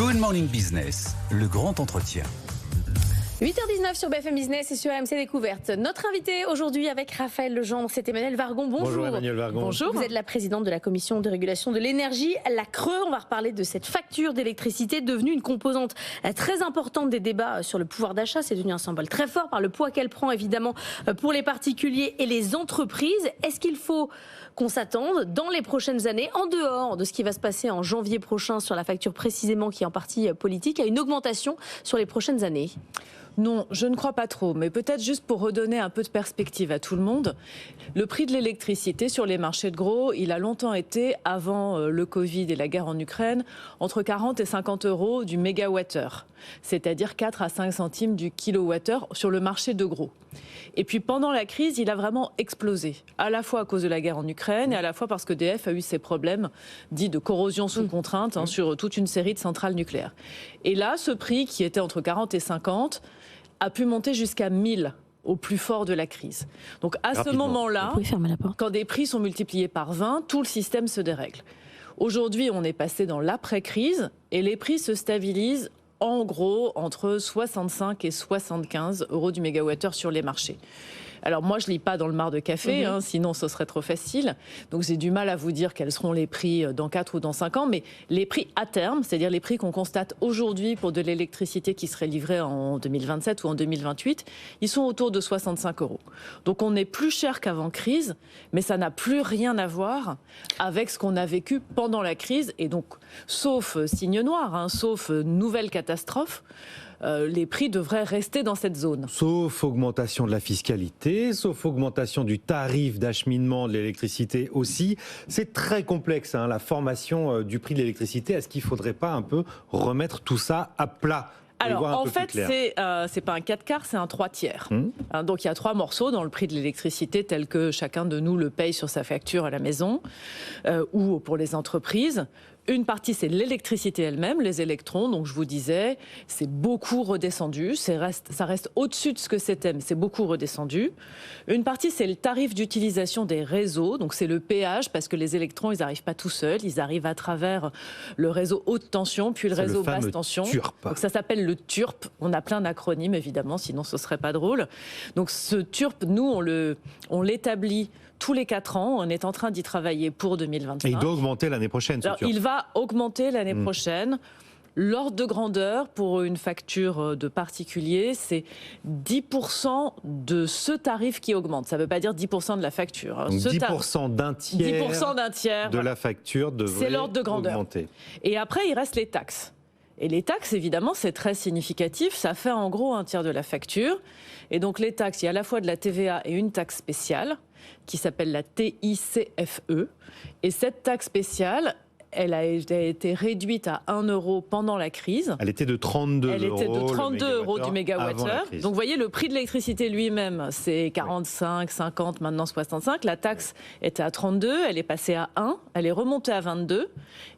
Good Morning Business, le grand entretien. 8h19 sur BFM Business et sur AMC Découverte. Notre invité aujourd'hui avec Raphaël Legendre, c'est Emmanuelle Vargon. Bonjour. Bonjour Emmanuelle Vargon. Bonjour. Vous êtes la présidente de la commission de régulation de l'énergie, la CRE. On va reparler de cette facture d'électricité devenue une composante très importante des débats sur le pouvoir d'achat. C'est devenu un symbole très fort par le poids qu'elle prend évidemment pour les particuliers et les entreprises. Est-ce qu'il faut qu'on s'attende dans les prochaines années, en dehors de ce qui va se passer en janvier prochain sur la facture précisément qui est en partie politique, à une augmentation sur les prochaines années ? Non, je ne crois pas trop, mais peut-être juste pour redonner un peu de perspective à tout le monde, le prix de l'électricité sur les marchés de gros, il a longtemps été, avant le Covid et la guerre en Ukraine, entre 40 et 50 euros du mégawattheure, c'est-à-dire 4 à 5 centimes du kilowattheure sur le marché de gros. Et puis pendant la crise, il a vraiment explosé, à la fois à cause de la guerre en Ukraine et à la fois parce qu'EDF a eu ses problèmes dits de corrosion sous contrainte sur toute une série de centrales nucléaires. Et là, ce prix qui était entre 40 et 50 a pu monter jusqu'à 1000 au plus fort de la crise. Donc à ce moment-là, quand des prix sont multipliés par 20, tout le système se dérègle. Aujourd'hui, on est passé dans l'après-crise et les prix se stabilisent en gros entre 65 et 75 euros du mégawattheure sur les marchés. Alors moi, je ne lis pas dans le marc de café, sinon ce serait trop facile. Donc j'ai du mal à vous dire quels seront les prix dans 4 ou dans 5 ans. Mais les prix à terme, c'est-à-dire les prix qu'on constate aujourd'hui pour de l'électricité qui serait livrée en 2027 ou en 2028, ils sont autour de 65 euros. Donc on est plus cher qu'avant crise, mais ça n'a plus rien à voir avec ce qu'on a vécu pendant la crise. Et donc, sauf signe noir, sauf nouvelle catastrophe, les prix devraient rester dans cette zone. Sauf augmentation de la fiscalité, sauf augmentation du tarif d'acheminement de l'électricité aussi. C'est très complexe, la formation du prix de l'électricité. Est-ce qu'il ne faudrait pas un peu remettre tout ça à plat ? Alors, en fait, c'est pas un 4/4, c'est un 3/3. Donc, il y a 3 morceaux dans le prix de l'électricité, tel que chacun de nous le paye sur sa facture à la maison ou pour les entreprises. Une partie, c'est l'électricité elle-même, les électrons. Donc, je vous disais, c'est beaucoup redescendu. Ça reste au-dessus de ce que c'était, mais c'est beaucoup redescendu. Une partie, c'est le tarif d'utilisation des réseaux. Donc, c'est le péage, parce que les électrons, ils n'arrivent pas tout seuls. Ils arrivent à travers le réseau haute tension, puis le réseau basse tension. Donc, ça s'appelle le TURP. On a plein d'acronymes, évidemment, sinon ce serait pas drôle. Donc, ce TURP, nous, on l'établit tous les 4 ans. On est en train d'y travailler pour 2025. Et il doit augmenter l'année prochaine, ce TURP. Il va augmenter l'année prochaine. L'ordre de grandeur pour une facture de particulier, c'est 10% de ce tarif qui augmente. Ça ne veut pas dire 10% de la facture. Donc 10% d'un tiers, de la facture devrait augmenter. Et après, il reste les taxes. Et les taxes, évidemment, c'est très significatif. Ça fait en gros un tiers de la facture. Et donc les taxes, il y a à la fois de la TVA et une taxe spéciale qui s'appelle la TICFE. Et cette taxe spéciale, elle a été réduite à 1 euro pendant la crise. Elle était de 32 euros. Elle était de 32 euros du mégawattheure. Donc vous voyez, le prix de l'électricité lui-même, c'est 45, 50, maintenant 65. La taxe était à 32, elle est passée à 1, elle est remontée à 22.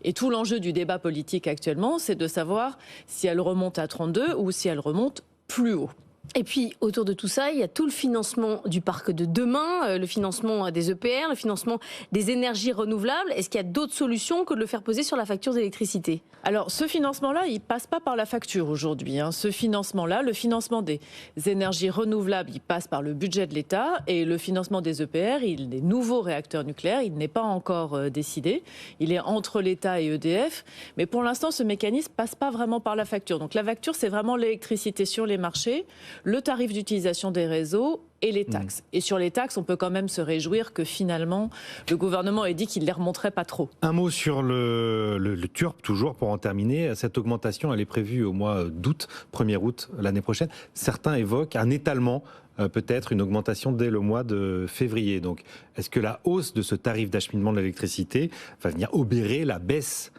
Et tout l'enjeu du débat politique actuellement, c'est de savoir si elle remonte à 32 ou si elle remonte plus haut. Et puis, autour de tout ça, il y a tout le financement du parc de demain, le financement des EPR, le financement des énergies renouvelables. Est-ce qu'il y a d'autres solutions que de le faire poser sur la facture d'électricité ? Alors, ce financement-là, il ne passe pas par la facture aujourd'hui. Ce financement-là, le financement des énergies renouvelables, il passe par le budget de l'État. Et le financement des EPR, des nouveaux réacteurs nucléaires, il n'est pas encore décidé. Il est entre l'État et EDF. Mais pour l'instant, ce mécanisme ne passe pas vraiment par la facture. Donc la facture, c'est vraiment l'électricité sur les marchés, le tarif d'utilisation des réseaux et les taxes. Et sur les taxes, on peut quand même se réjouir que finalement, le gouvernement ait dit qu'il ne les remonterait pas trop. Un mot sur le TURP, toujours pour en terminer. Cette augmentation, elle est prévue au mois d'août, 1er août l'année prochaine. Certains évoquent un étalement, peut-être une augmentation dès le mois de février. Donc, est-ce que la hausse de ce tarif d'acheminement de l'électricité va venir obérer la baisse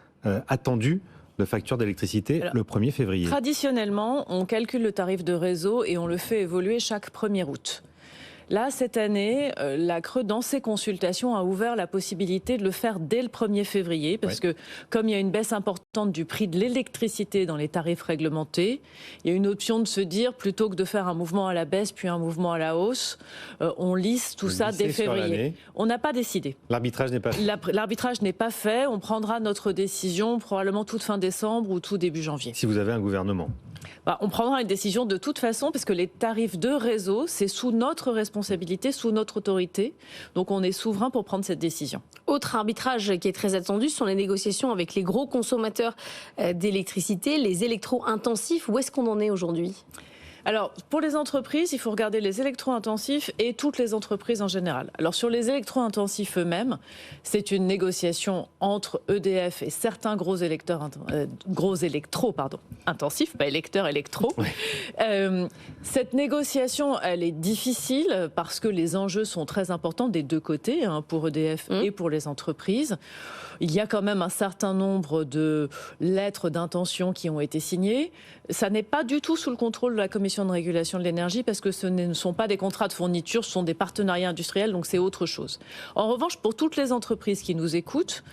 attendue de facture d'électricité le 1er février? Traditionnellement, on calcule le tarif de réseau et on le fait évoluer chaque 1er août. Là, cette année, la CRE, dans ses consultations, a ouvert la possibilité de le faire dès le 1er février, parce que comme il y a une baisse importante du prix de l'électricité dans les tarifs réglementés, il y a une option de se dire, plutôt que de faire un mouvement à la baisse puis un mouvement à la hausse, on lisse tout ça dès février. On n'a pas décidé. L'arbitrage n'est pas fait. L'arbitrage n'est pas fait. On prendra notre décision probablement toute fin décembre ou tout début janvier. Si vous avez un gouvernement. On prendra une décision de toute façon, parce que les tarifs de réseau, c'est sous notre responsabilité, sous notre autorité. Donc on est souverain pour prendre cette décision. Autre arbitrage qui est très attendu, ce sont les négociations avec les gros consommateurs d'électricité, les électro-intensifs. Où est-ce qu'on en est aujourd'hui ? Alors, pour les entreprises, il faut regarder les électro-intensifs et toutes les entreprises en général. Alors, sur les électro-intensifs eux-mêmes, c'est une négociation entre EDF et certains gros intensifs, pas électeurs, électro. Cette négociation, elle est difficile parce que les enjeux sont très importants des deux côtés, pour EDF et pour les entreprises. Il y a quand même un certain nombre de lettres d'intention qui ont été signées. Ça n'est pas du tout sous le contrôle de la Commission de régulation de l'énergie, parce que ce ne sont pas des contrats de fourniture, ce sont des partenariats industriels, donc c'est autre chose. En revanche, pour toutes les entreprises qui nous écoutent,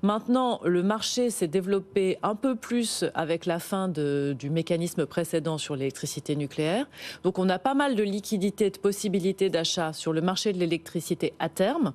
maintenant le marché s'est développé un peu plus avec la fin du mécanisme précédent sur l'électricité nucléaire. Donc on a pas mal de liquidités, de possibilités d'achat sur le marché de l'électricité à terme,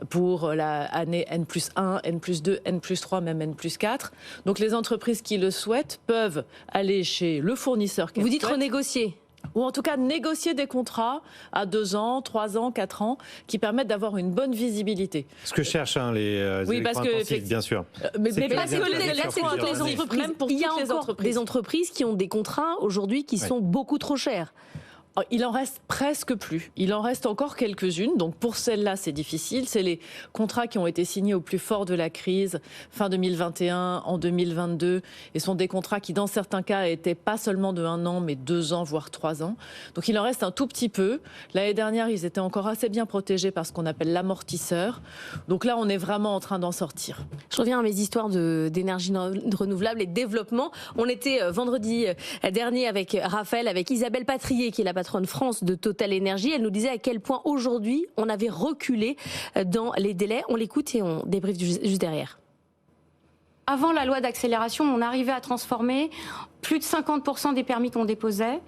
pour l'année N+1, N+2, N+3, même N+4. Donc les entreprises qui le souhaitent peuvent aller chez le fournisseur qu'elles souhaitent. Vous dites renégocier ? Ou en tout cas négocier des contrats à 2 ans, 3 ans, 4 ans, qui permettent d'avoir une bonne visibilité. Ce que cherchent les électro-intensifs, bien sûr. Mais pas que les entreprises. Même pour il y a toutes les encore entreprises. des entreprises qui ont des contrats aujourd'hui qui sont beaucoup trop chers. Il en reste presque plus. Il en reste encore quelques-unes. Donc pour celles-là, c'est difficile. C'est les contrats qui ont été signés au plus fort de la crise, fin 2021, en 2022. Et sont des contrats qui, dans certains cas, étaient pas seulement de 1 an, mais 2 ans, voire 3 ans. Donc il en reste un tout petit peu. L'année dernière, ils étaient encore assez bien protégés par ce qu'on appelle l'amortisseur. Donc là, on est vraiment en train d'en sortir. Je reviens à mes histoires d'énergie renouvelable et de développement. On était vendredi dernier avec Raphaël, avec Isabelle Patrier, qui est la patronne France de Total Énergie. Elle nous disait à quel point aujourd'hui on avait reculé dans les délais. On l'écoute et on débriefe juste derrière. Avant la loi d'accélération, on arrivait à transformer plus de 50% des permis qu'on déposait.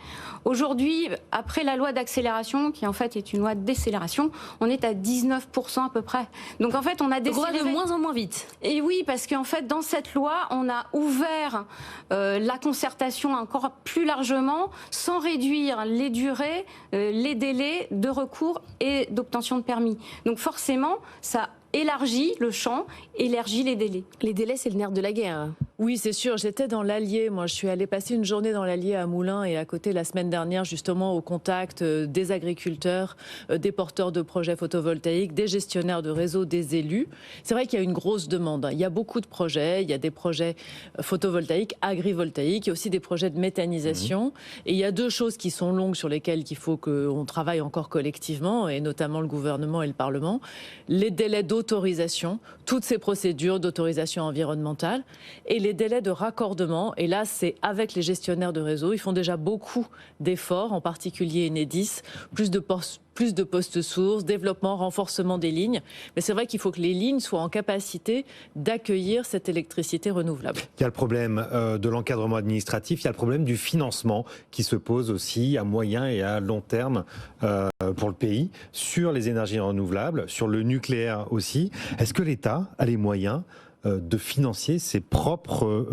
Aujourd'hui, après la loi d'accélération, qui en fait est une loi de décélération, on est à 19% à peu près. Donc en fait, on a décéléré. Donc on va de moins en moins vite. Et oui, parce qu'en fait, dans cette loi, on a ouvert la concertation encore plus largement, sans réduire les durées, les délais de recours et d'obtention de permis. Donc forcément, ça élargit le champ, élargit les délais. Les délais, c'est le nerf de la guerre. Oui, c'est sûr. J'étais dans l'Allier. Moi, je suis allée passer une journée dans l'Allier à Moulins et à côté la semaine dernière, justement, au contact des agriculteurs, des porteurs de projets photovoltaïques, des gestionnaires de réseaux, des élus. C'est vrai qu'il y a une grosse demande. Il y a beaucoup de projets. Il y a des projets photovoltaïques, agrivoltaïques. Il y a aussi des projets de méthanisation. Et il y a 2 choses qui sont longues sur lesquelles il faut qu'on travaille encore collectivement, et notamment le gouvernement et le Parlement. Les délais d'autorisation, toutes ces procédures d'autorisation environnementale, et les délais de raccordement. Et là, c'est avec les gestionnaires de réseau. Ils font déjà beaucoup d'efforts, en particulier Enedis, plus de postes sources, développement, renforcement des lignes. Mais c'est vrai qu'il faut que les lignes soient en capacité d'accueillir cette électricité renouvelable. Il y a le problème de l'encadrement administratif, il y a le problème du financement qui se pose aussi à moyen et à long terme pour le pays, sur les énergies renouvelables, sur le nucléaire aussi. Est-ce que l'État a les moyens de financer ses propres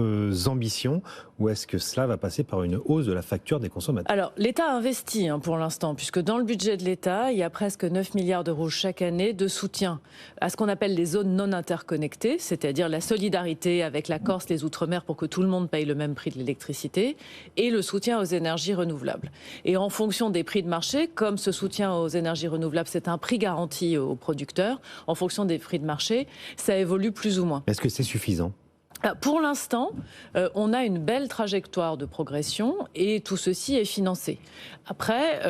ambitions, ou est-ce que cela va passer par une hausse de la facture des consommateurs? Alors, l'État investit pour l'instant, puisque dans le budget de l'État, il y a presque 9 milliards d'euros chaque année de soutien à ce qu'on appelle les zones non interconnectées, c'est-à-dire la solidarité avec la Corse, les Outre-mer, pour que tout le monde paye le même prix de l'électricité, et le soutien aux énergies renouvelables. Et en fonction des prix de marché, comme ce soutien aux énergies renouvelables, c'est un prix garanti aux producteurs, en fonction des prix de marché, ça évolue plus ou moins. Est-ce que c'est suffisant ? Pour l'instant, on a une belle trajectoire de progression et tout ceci est financé. Après,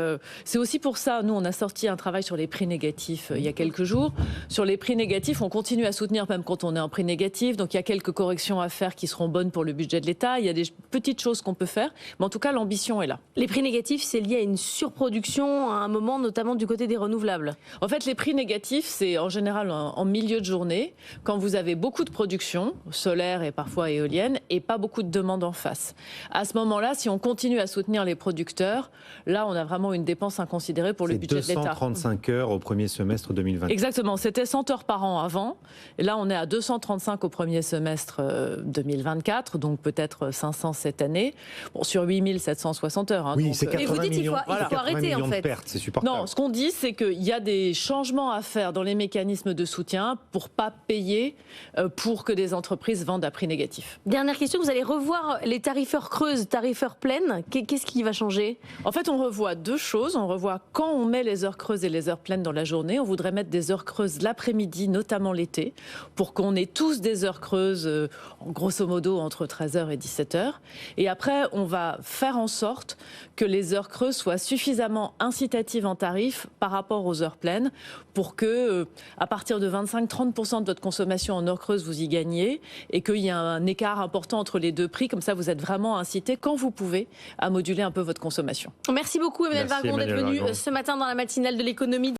c'est aussi pour ça, nous, on a sorti un travail sur les prix négatifs il y a quelques jours. Sur les prix négatifs, on continue à soutenir même quand on est en prix négatif. Donc, il y a quelques corrections à faire qui seront bonnes pour le budget de l'État. Il y a des petites choses qu'on peut faire. Mais en tout cas, l'ambition est là. Les prix négatifs, c'est lié à une surproduction à un moment, notamment du côté des renouvelables. En fait, les prix négatifs, c'est en général en milieu de journée, quand vous avez beaucoup de production solaire et parfois éolienne, et pas beaucoup de demandes en face. À ce moment-là, si on continue à soutenir les producteurs, là, on a vraiment une dépense inconsidérée pour le budget de l'État. 235 heures au premier semestre 2020. Exactement, c'était 100 heures par an avant. Et là, on est à 235 au premier semestre 2024, donc peut-être 500 cette année. Bon, sur 8760 heures. Hein, oui, donc, c'est 80 et vous dites millions, il faut arrêter, en fait. C'est supportable. Non, ce qu'on dit, c'est qu'il y a des changements à faire dans les mécanismes de soutien pour pas payer pour que des entreprises vendent à prix négatif. Dernière question, vous allez revoir les tarifs heures creuses, tarifs heures pleines. Qu'est-ce qui va changer? En fait, on revoit deux choses. On revoit quand on met les heures creuses et les heures pleines dans la journée. On voudrait mettre des heures creuses l'après-midi, notamment l'été, pour qu'on ait tous des heures creuses, grosso modo, entre 13h et 17h. Et après, on va faire en sorte que les heures creuses soient suffisamment incitatives en tarif par rapport aux heures pleines pour que, à partir de 25-30% de votre consommation en heures creuses, vous y gagniez et qu'il y ait un écart important entre les deux prix. Comme ça, vous êtes vraiment incité, quand vous pouvez, à moduler un peu votre consommation. Merci beaucoup, Emmanuel Vargon, d'être venu Vargon ce matin dans la matinale de l'économie.